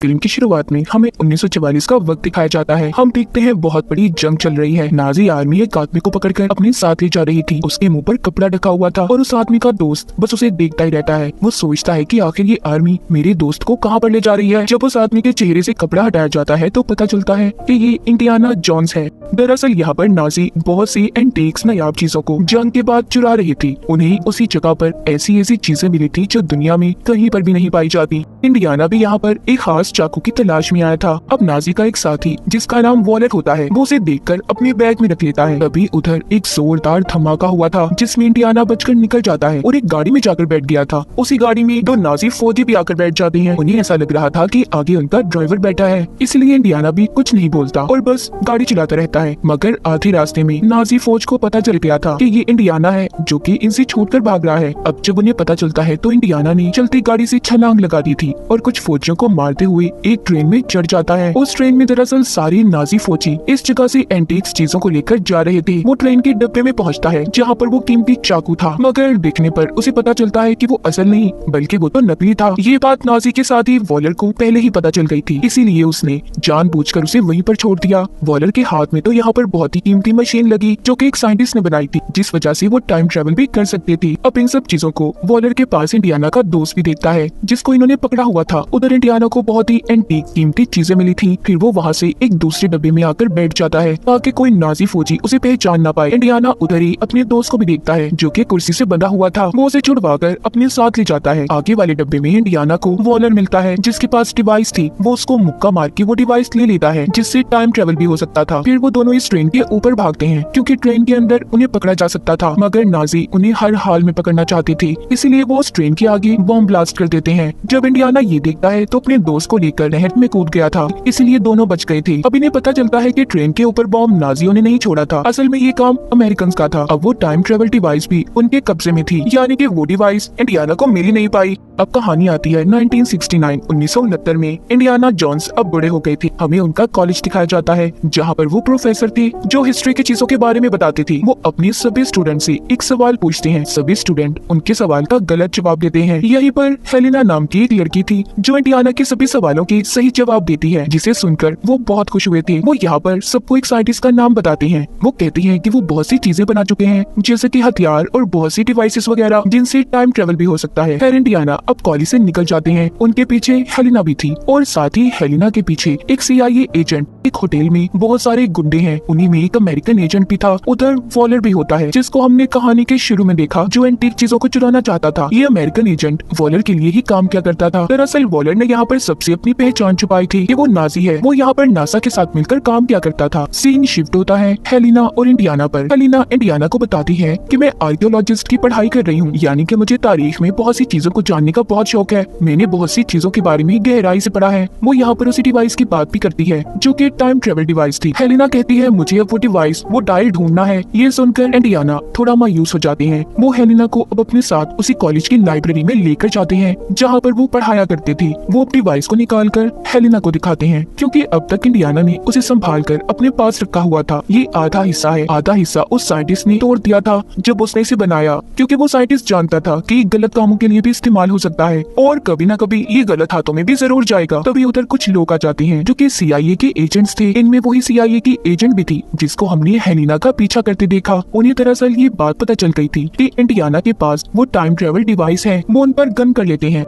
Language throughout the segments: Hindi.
फिल्म की शुरुआत में हमें 1944 का वक्त दिखाया जाता है। हम देखते हैं बहुत बड़ी जंग चल रही है। नाजी आर्मी एक आदमी को पकड़कर अपने साथ ले जा रही थी। उसके मुंह पर कपड़ा ढका हुआ था और उस आदमी का दोस्त बस उसे देखता ही रहता है। वो सोचता है कि आखिर ये आर्मी मेरे दोस्त को कहाँ पर ले जा रही है। जब उस आदमी के चेहरे से कपड़ा हटाया जाता है तो पता चलता है कि ये इंडियाना जोन्स है। दरअसल यहाँ पर नाजी बहुत सी एंटीक्स नायाब चीजों को जंग के बाद चुरा रही थी। उन्हें उसी जगह पर ऐसी ऐसी चीजें मिली थी जो दुनिया में कहीं पर भी नहीं पाई जाती। इंडियाना भी यहाँ पर एक खास चाकू की तलाश में आया था। अब नाजी का एक साथी जिसका नाम वॉलर होता है वो उसे देखकर अपने बैग में रख लेता है। तभी उधर एक जोरदार धमाका हुआ था जिसमें इंडियाना बचकर निकल जाता है और एक गाड़ी में जाकर बैठ गया था। उसी गाड़ी में दो नाजी फौजी भी आकर बैठ जाते हैं। उन्हें ऐसा लग रहा था कि आगे उनका ड्राइवर बैठा है, इसलिए इंडियाना भी कुछ नहीं बोलता और बस गाड़ी चलाता रहता है। मगर आधे रास्ते में नाजी फौज को पता चल गया था कि ये इंडियाना है जो कि इनसे छूटकर भाग रहा है। अब जब उन्हें पता चलता है तो इंडियाना ने चलती गाड़ी से छलांग लगा दी थी और कुछ फौजियों को मारते हुए एक ट्रेन में चढ़ जाता है। उस ट्रेन में दरअसल सारी नाजी फौजी इस जगह से एंटीक्स चीजों को लेकर जा रहे थे। वो ट्रेन के डब्बे में पहुंचता है जहाँ पर वो कीमती चाकू था, मगर देखने पर उसे पता चलता है कि वो असल नहीं बल्कि वो तो नकली था। ये बात नाजी के साथ ही वॉलर को पहले ही पता चल गई थी, इसीलिए उसने जानबूझकर उसे वहीं पर छोड़ दिया। वॉलर के हाथ में तो यहाँ पर बहुत ही कीमती मशीन लगी जो कि एक साइंटिस्ट ने बनाई थी, जिस वजह से वो टाइम ट्रेवल भी कर सकते थे। अब इन सब चीजों को वॉलर के पास इंडियाना का दोस्त भी देखता है जिसको इन्होंने पकड़ा हुआ था। उधर इंडियाना को बहुत ही एंटीक कीमती चीजें मिली थी। फिर वो वहाँ से एक दूसरे डब्बे में आकर बैठ जाता है ताकि कोई नाजी फौजी उसे पहचान ना पाए। इंडियाना उधर ही अपने दोस्त को भी देखता है जो कि कुर्सी से बंधा हुआ था। वो उसे छुड़वाकर अपने साथ ले जाता है। आगे वाले डब्बे में इंडियाना को वॉलर मिलता है जिसके पास डिवाइस थी। वो उसको मुक्का मार के वो डिवाइस ले लेता है जिससे टाइम ट्रेवल भी हो सकता था। फिर वो दोनों इस ट्रेन के ऊपर भागते हैं क्योंकि ट्रेन के अंदर उन्हें पकड़ा जा सकता था, मगर नाजी उन्हें हर हाल में पकड़ना चाहते थे, इसलिए वो उस ट्रेन के आगे बॉम्ब ब्लास्ट कर देते हैं। जब इंडियाना ये देखता है तो अपने दोस्त को लेकर नहर में कूद गया था, इसलिए दोनों बच गए थे। अब इन्हें पता चलता है कि ट्रेन के ऊपर बॉम्ब नाजियों ने नहीं छोड़ा था, असल में ये काम अमेरिकन का था। अब वो टाइम ट्रेवल डिवाइस भी उनके कब्जे में थी, यानी कि वो डिवाइस इंडियाना को मिल ही नहीं पाई। अब कहानी आती है 1969 में। इंडियाना जोन्स अब बड़े हो गए थे। हमें उनका कॉलेज दिखाया जाता है जहाँ पर वो प्रोफेसर थे जो हिस्ट्री की चीजों के बारे में बताते थे। वो अपने सभी स्टूडेंट से एक सवाल पूछते हैं, सभी स्टूडेंट उनके सवाल का गलत जवाब देते हैं। यहीं पर हेलेना नाम की एक लड़की थी जो इंडियाना के सभी सवालों के सही जवाब देती है, जिसे सुनकर वो बहुत खुश हुए थे। वो यहाँ पर सबको एक साइंटिस्ट का नाम बताते हैं। वो कहती है कि वो बहुत सी चीजें बना चुके हैं जैसे कि हथियार और बहुत सी डिवाइसेस वगैरह जिनसे टाइम ट्रेवल भी हो सकता है। खैर इंडियाना अब कॉलेज से निकल जाते हैं। उनके पीछे हेलेना भी थी और साथ ही हेलेना के पीछे एक CIA एजेंट। एक होटल में बहुत सारे गुंडे हैं, उन्हीं में एक अमेरिकन एजेंट भी था। उधर वॉलर भी होता है जिसको हमने कहानी के शुरू में देखा, जो एंटीक चीजों को चुराना चाहता था। ये अमेरिकन एजेंट वॉलर के लिए ही काम किया करता था। दरअसल वॉलर ने यहाँ पर सबसे अपनी पहचान छुपाई थी कि वो नाजी है। वो यहाँ पर नासा के साथ मिलकर काम किया करता था। सीन शिफ्ट होता है हेलेना और इंडियाना पर। हेलेना इंडियाना को बताती है कि मैं आर्कियोलॉजिस्ट की पढ़ाई कर रही हूँ, यानी कि मुझे तारीख में बहुत सी चीजों को जानने का बहुत शौक है। मैंने बहुत सी चीजों के बारे में गहराई से पढ़ा है। वो यहाँ पर उसी डिवाइस की बात भी करती है जो कि टाइम ट्रेवल डिवाइस थी। हेलेना कहती है मुझे अब वो डिवाइस, वो डायल ढूंढना है। ये सुनकर इंडियाना थोड़ा मायूस हो जाते हैं। वो हेलेना को अब अपने साथ उसी कॉलेज की लाइब्रेरी में लेकर जाते हैं जहाँ पर वो पढ़ाया करते थे। वो डिवाइस को निकाल कर हेलेना को दिखाते हैं क्योंकि अब तक इंडियाना ने उसे संभाल कर अपने पास रखा हुआ था। ये आधा हिस्सा है, आधा हिस्सा उस साइंटिस्ट ने तोड़ दिया था जब उसने इसे बनाया, क्योंकि वो साइंटिस्ट जानता था कि गलत कामों के लिए भी इस्तेमाल हो सकता है और कभी ना कभी ये गलत हाथों में भी जरूर जाएगा। तभी उधर कुछ लोग आ जाते हैं जो कि CIA के एजेंट्स थे। इनमें वही CIA की एजेंट भी थी जिसको हमने हेलेना का पीछा करते देखा। उन्हें दरअसल ये बात पता चल गई थी कि इंडियाना के पास वो टाइम ट्रेवल डिवाइस है। वो उन पर गन कर लेते हैं।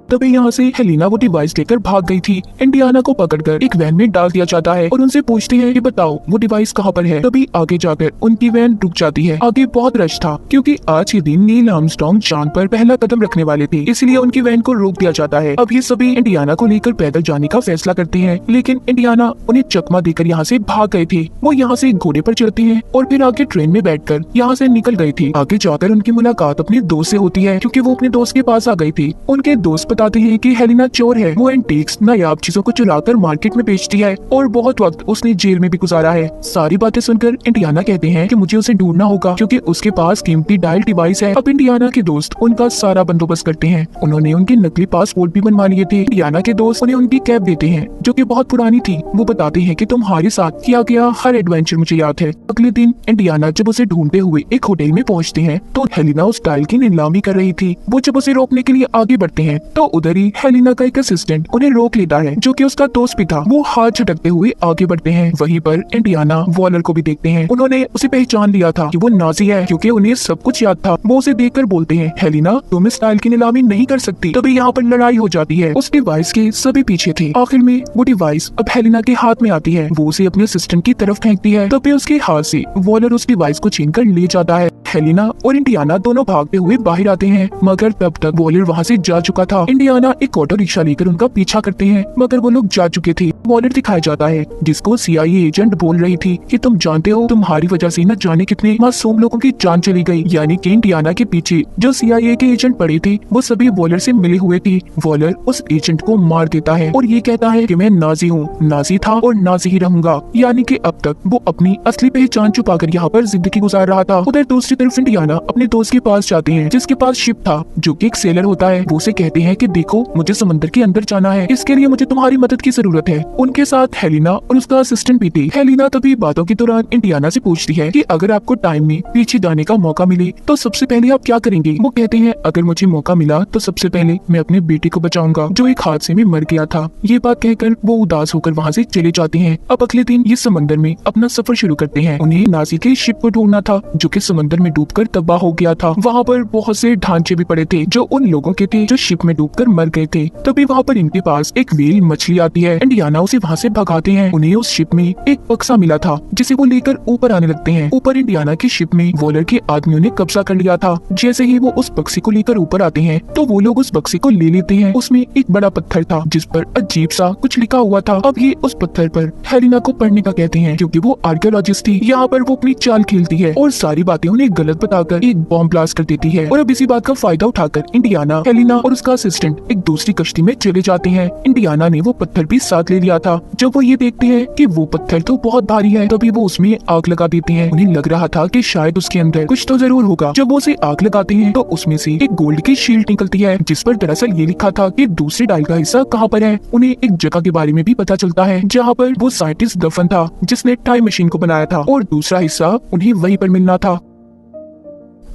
तभी यहाँ से हेलेना वो डिवाइस लेकर भाग गई थी। इंडियाना को पकड़कर एक वैन में डाल दिया जाता है और उनसे पूछते हैं कि बताओ वो डिवाइस कहाँ पर है। तभी आगे जाकर उनकी वैन रुक जाती है। आगे बहुत रश था क्योंकि आज के दिन नील आर्मस्ट्रांग चांद पर पहला कदम रखने वाले थे, इसलिए उनकी वैन को रोक दिया जाता है। अब ये सभी इंडियाना को लेकर पैदल जाने का फैसला करते हैं, लेकिन इंडियाना उन्हें चकमा देकर यहाँ से भाग गए थे। वो यहाँ से घोड़े पर चढ़ते हैं और फिर आगे ट्रेन में बैठकर यहाँ से निकल गए थे। आगे जाकर उनकी मुलाकात अपने दोस्त से होती है क्योंकि वो अपने दोस्त के पास आ गई थी। उनके दोस्त बताते हैं कि हेलेना चोर है, वो एंटीक्स नायाब चीजों को चुराकर मार्केट में बेचती है और बहुत वक्त उसने जेल में भी गुजारा है। सारी बातें सुनकर इंडियाना कहते हैं कि मुझे उसे ढूंढना होगा क्योंकि उसके पास कीमती डायल डिवाइस है। अब इंडियाना के दोस्त उनका सारा बंदोबस्त करते हैं। उन्होंने उनके नकली पासपोर्ट भी बनवा लिए थे। इंडियाना के दोस्त उन्हें उनकी कैब देते हैं जो कि बहुत पुरानी थी। वो बताते हैं कि तुम्हारे साथ किया गया हर एडवेंचर मुझे याद है। अगले दिन इंडियाना जब उसे ढूंढते हुए एक होटल में पहुंचते हैं तो हेलेना उस डायल की नीलामी कर रही थी। वो जब उसे रोकने के लिए आगे बढ़ते हैं तो उधर ही हेलिना का एक असिस्टेंट उन्हें रोक लेता है, जो कि उसका दोस्त भी था। वो हाथ झटकते हुए आगे बढ़ते हैं। वहीं पर इंडियाना वॉलर को भी देखते हैं। उन्होंने उसे पहचान लिया था कि वो नाजी है, क्योंकि उन्हें सब कुछ याद था। वो उसे देखकर बोलते हैं, हेलिना तुम इस स्टाइल की नीलामी नहीं कर सकती। तभी यहाँ पर लड़ाई हो जाती है। उस डिवाइस के सभी पीछे थे। आखिर में वो डिवाइस अब हेलिना के हाथ में आती है। वो उसे अपने असिस्टेंट की तरफ फेंकती है। तभी उसके हाथ से वॉलर उस डिवाइस को छीन कर ले जाता है। हेलिना और इंडियाना दोनों भागते हुए बाहर आते हैं, मगर तब तक वॉलर वहाँ से जा चुका था। इंडियाना एक ऑटो रिक्शा लेकर उनका पीछा करते हैं, मगर वो लोग जा चुके थे। वॉलर दिखाया जाता है, जिसको CIA एजेंट बोल रही थी कि तुम जानते हो तुम्हारी वजह से न जाने कितने मासूम लोगों की जान चली गई। यानी कि इंडियाना के पीछे जो CIA के एजेंट पड़े थे वो सभी वॉलर से मिले हुए थे। वॉलर उस एजेंट को मार देता है और ये कहता है कि मैं नाजी हूँ, नाजी था और नाजी ही रहूंगा। यानी कि अब तक वो अपनी असली पहचान छुपाकर यहाँ पर जिंदगी गुजार रहा था। उधर दूसरी तरफ इंडियाना अपने दोस्त के पास जाते हैं, जिसके पास शिप था, जो कि एक सेलर होता है। वो उसे कहते हैं कि देखो मुझे समंदर के अंदर जाना है, इसके लिए मुझे तुम्हारी मदद की जरूरत है। उनके साथ हेलिना और उसका असिस्टेंट भी थी। हेलिना तभी बातों के दौरान इंडियाना से पूछती है कि अगर आपको टाइम में पीछे जाने का मौका मिले तो सबसे पहले आप क्या करेंगे। वो कहते हैं अगर मुझे मौका मिला तो सबसे पहले मैं अपने बेटे को बचाऊंगा, जो एक हादसे में मर गया था। ये बात कहकर वो उदास होकर वहाँ से चले जाते हैं। अब अगले दिन ये समंदर में अपना सफर शुरू करते हैं। उन्हें नाजी के शिप को ढूंढना था, जो कि समंदर में डूबकर तबाह हो गया था। वहाँ पर बहुत से ढांचे भी पड़े थे जो उन लोगों के थे जो शिप में डूबकर मर गए थे। तभी वहाँ पर इनके पास एक व्हेल मछली आती है। इंडियाना उसे वहाँ से भगाते हैं। उन्हें उस शिप में एक बक्सा मिला था, जिसे वो लेकर ऊपर आने लगते हैं। ऊपर इंडियाना की शिप में वॉलर के आदमियों ने कब्जा कर लिया था। जैसे ही वो उस बक्से को लेकर ऊपर आते हैं तो वो लोग उस बक्से को ले लेते हैं। उसमें एक बड़ा पत्थर था, जिस पर अजीब सा कुछ लिखा हुआ था। अब ये उस पत्थर पर हेलिना को पढ़ने का कहते हैं, क्योंकि वो आर्कियोलॉजिस्ट थी। यहाँ पर वो अपनी चाल खेलती है और सारी बातें उन्हें गलत बताकर एक बॉम्ब ब्लास्ट कर देती है। और अब इसी बात का फायदा उठाकर इंडियाना, हेलिना और उसका असिस्टेंट एक दूसरी कश्ती में चले जाते हैं। इंडियाना ने वो पत्थर भी साथ ले लिया था। जब वो ये देखते हैं कि वो पत्थर तो बहुत भारी है, तभी वो उसमें आग लगा देते हैं। उन्हें लग रहा था कि शायद उसके अंदर कुछ तो जरूर होगा। जब वो उसे आग लगाते हैं तो उसमें से एक गोल्ड की शील्ड निकलती है, जिस पर दरअसल ये लिखा था कि दूसरे डायल का हिस्सा कहाँ पर है। उन्हें एक जगह के बारे में भी पता चलता है, जहाँ पर वो साइंटिस्ट दफन था, जिसने टाइम मशीन को बनाया था, और दूसरा हिस्सा उन्हें वहीं पर मिलना था।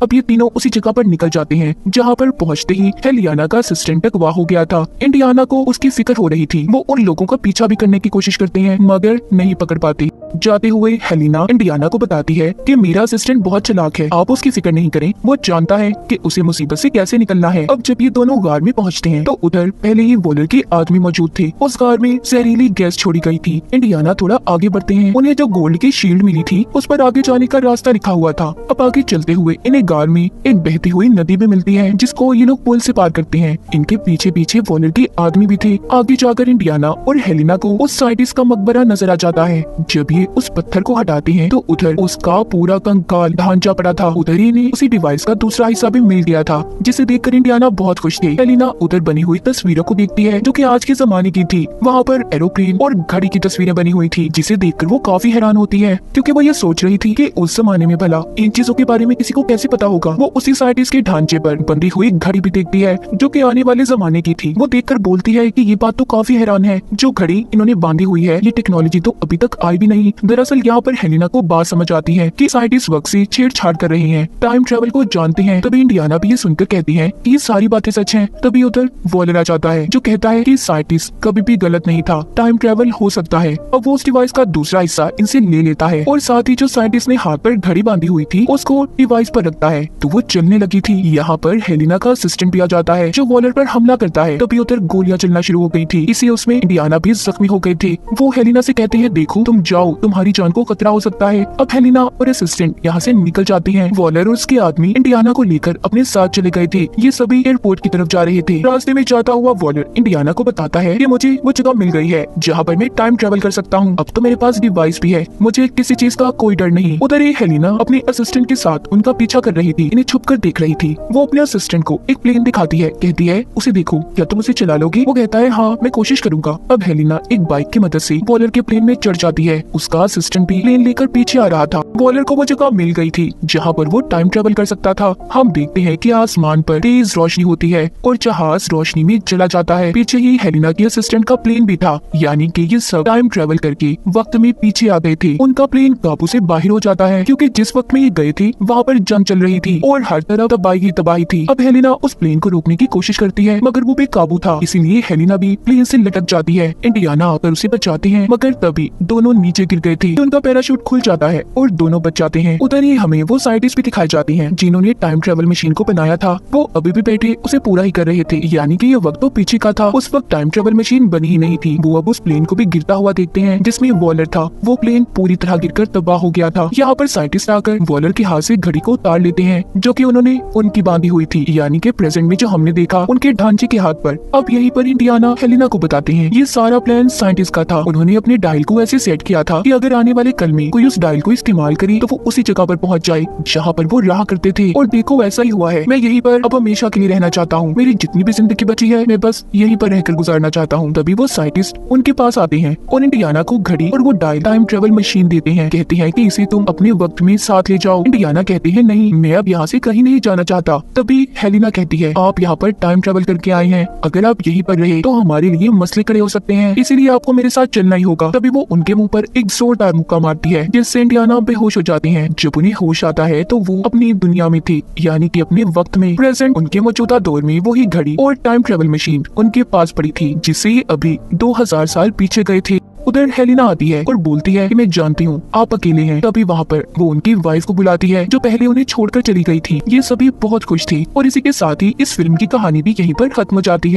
अब ये तीनों उसी जगह पर निकल जाते हैं, जहाँ पर पहुँचते ही हेलियाना का असिस्टेंट अगवा हो गया था। इंडियाना को उसकी फिक्र हो रही थी। वो उन लोगों का पीछा भी करने की कोशिश करते हैं, मगर नहीं पकड़ पाती। जाते हुए हेलिना इंडियाना को बताती है कि मेरा असिस्टेंट बहुत चालाक है, आप उसकी फिक्र नहीं करें, वो जानता है कि उसे मुसीबत से कैसे निकलना है। अब जब ये दोनों गार में पहुँचते हैं तो उधर पहले ही वॉलर के आदमी मौजूद थे। उस गार में जहरीली गैस छोड़ी गई थी। इंडियाना थोड़ा आगे बढ़ते हैं। उन्हें जो गोल्ड की शील्ड मिली थी उस पर आगे जाने का रास्ता लिखा हुआ था। अब आगे चलते हुए इन्हें गार में एक बहती हुई नदी भी मिलती है, जिसको ये लोग पुल से पार करते हैं। इनके पीछे पीछे वॉलर के आदमी भी थे। आगे जाकर इंडियाना और हेलिना को उस साइंटिस्ट का मकबरा नजर आ जाता है। जब ये उस पत्थर को हटाते हैं तो उधर उसका पूरा कंकाल ढांचा पड़ा था। उधर ही ने उसी डिवाइस का दूसरा हिस्सा भी मिल गया था, जिसे देखकर इंडियाना बहुत खुश थी। हेलिना उधर बनी हुई तस्वीरों को देखती है, जो कि आज के जमाने की थी। वहाँ पर एरोप्लेन और घड़ी की तस्वीरें बनी हुई थी, जिसे देखकर वो काफी हैरान होती है, क्योंकि वो ये सोच रही थी कि उस जमाने में भला इन चीजों के बारे में किसी को कैसे पता होगा। वो उसी साइंटिस्ट के ढांचे पर बंधी हुई घड़ी भी देखती है, जो कि आने वाले जमाने की थी। वो देखकर बोलती है कि ये बात तो काफी हैरान है, जो घड़ी इन्होंने बांधी हुई है ये टेक्नोलॉजी तो अभी तक आई भी नहीं। दरअसल यहाँ पर हेलिना को बात समझ आती है कि साइंटिस्ट वक्त से छेड़छाड़ कर रहे हैं, टाइम ट्रेवल को जानते हैं। तभी इंडियाना भी ये सुनकर कहती है कि ये सारी बातें सच हैं। तभी उधर वॉलर आ जाता है, जो कहता है कि साइंटिस्ट कभी भी गलत नहीं था, टाइम ट्रेवल हो सकता है। अब वो उस डिवाइस का दूसरा हिस्सा इनसे ले लेता है और साथ ही जो साइंटिस्ट ने हाथ पर घड़ी बांधी हुई थी उसको डिवाइस पर रखता है, तो वो चलने लगी थी। यहाँ पर हेलिना का असिस्टेंट भी आ जाता है, जो वॉलर पर हमला करता है। तभी उधर गोलियां चलना शुरू हो गई थी, इसी उसमें इंडियाना भी जख्मी हो गए थे। वो हेलिना से कहते हैं देखो तुम जाओ, तुम्हारी जान को खतरा हो सकता है। अब हेलिना और असिस्टेंट यहाँ से निकल जाती हैं। वॉलर और उसके आदमी इंडियाना को लेकर अपने साथ चले गए थे। ये सभी एयरपोर्ट की तरफ जा रहे थे। रास्ते में जाता हुआ वॉलर इंडियाना को बताता है कि मुझे वो जगह मिल गई है जहाँ पर मैं टाइम ट्रेवल कर सकता हूँ। अब तो मेरे पास डिवाइस भी है, मुझे किसी चीज का कोई डर नहीं। उधर ही हेलिना अपने असिस्टेंट के साथ उनका पीछा कर रही थी, इन्हें छुप कर देख रही थी। वो अपने असिस्टेंट को एक प्लेन दिखाती है, कहती है उसे देखो, क्या तुम उसे चला लोगे? वो कहता है हाँ मैं कोशिश करूंगा। अब हेलिना एक बाइक की मदद से वॉलर के प्लेन में चढ़ जाती है। उस उसका असिस्टेंट भी प्लेन लेकर पीछे आ रहा था। वॉलर को वो जगह मिल गई थी जहाँ पर वो टाइम ट्रेवल कर सकता था। हम देखते हैं कि आसमान पर तेज रोशनी होती है और जहाज रोशनी में चला जाता है। पीछे ही हेलिना की असिस्टेंट का प्लेन भी था, यानी कि ये सब टाइम ट्रेवल करके वक्त में पीछे आ गए थे। उनका प्लेन काबू से बाहर हो जाता है क्योंकि जिस वक्त में ये गए थे वहाँ पर जंग चल रही थी और हर तरफ तबाही ही तबाही थी। अब हेलिना उस प्लेन को रोकने की कोशिश करती है मगर वो बेकाबू था, इसीलिए हेलिना भी प्लेन से लटक जाती है। इंडियाना आकर उसे बचाते हैं मगर तभी दोनों नीचे गिर गए थे। उनका पैराशूट खुल जाता है और दोनों बच जाते हैं। उधर ही हमें वो साइंटिस्ट भी दिखाई जाती हैं जिन्होंने टाइम ट्रेवल मशीन को बनाया था। वो अभी भी बैठे उसे पूरा ही कर रहे थे, यानी कि ये वक्त तो पीछे का था। उस वक्त टाइम ट्रेवल मशीन बनी ही नहीं थी। वो अब उस प्लेन को भी गिरता हुआ देखते हैं जिसमें वॉलर था। वो प्लेन पूरी तरह गिरकर तबाह हो गया था। यहाँ पर साइंटिस्ट आकर वॉलर के हाथ से घड़ी को उतार लेते हैं जो कि उन्होंने उनकी बांधी हुई थी, यानी कि प्रेजेंट में जो हमने देखा उनके ढांचे के हाथ पर। अब यहीं पर इंडियाना हेलिना को बताते हैं ये सारा प्लान साइंटिस्ट का था। उन्होंने अपने डायल को ऐसे सेट किया था कि अगर आने वाले कल में कोई उस डायल को इस्तेमाल करे तो वो उसी जगह पर पहुंच जाए जहाँ पर वो रहा करते थे। और देखो वैसा ही हुआ है। मैं यहीं पर अब हमेशा के लिए रहना चाहता हूँ। मेरी जितनी भी जिंदगी बची है मैं बस यहीं पर रहकर गुजारना चाहता हूँ। तभी वो साइंटिस्ट उनके पास आते हैं और इंडियाना को घड़ी और वो डायल टाइम ट्रेवल मशीन देते हैं। कहते हैं कि इसे तुम अपने वक्त में साथ ले जाओ। इंडियाना कहते हैं नहीं, मैं अब यहाँ से कहीं नहीं जाना चाहता। तभी हेलिना कहती है आप यहाँ पर टाइम ट्रेवल करके आए हैं, अगर आप यहीं पर रहे तो हमारे लिए मसले खड़े हो सकते हैं, इसीलिए आपको मेरे साथ चलना ही होगा। तभी वो उनके मुंह पर एक जोरदार मुक्का मारती है जिससे इंडियाना बेहोश हो जाती हैं। जब उन्हें होश आता है तो वो अपनी दुनिया में थी, यानी कि अपने वक्त में। प्रेजेंट उनके मौजूदा दौर में वही घड़ी और टाइम ट्रेवल मशीन उनके पास पड़ी थी जिससे अभी 2000 साल पीछे गए थे। उधर हेलिना आती है और बोलती है कि मैं जानती हूँ आप अकेले हैं। तभी वहाँ पर वो उनकी वाइफ को बुलाती है जो पहले उन्हें छोड़कर चली गई थी। ये सभी बहुत खुश थे और इसी के साथ ही इस फिल्म की कहानी भी यहीं पर खत्म हो जाती है।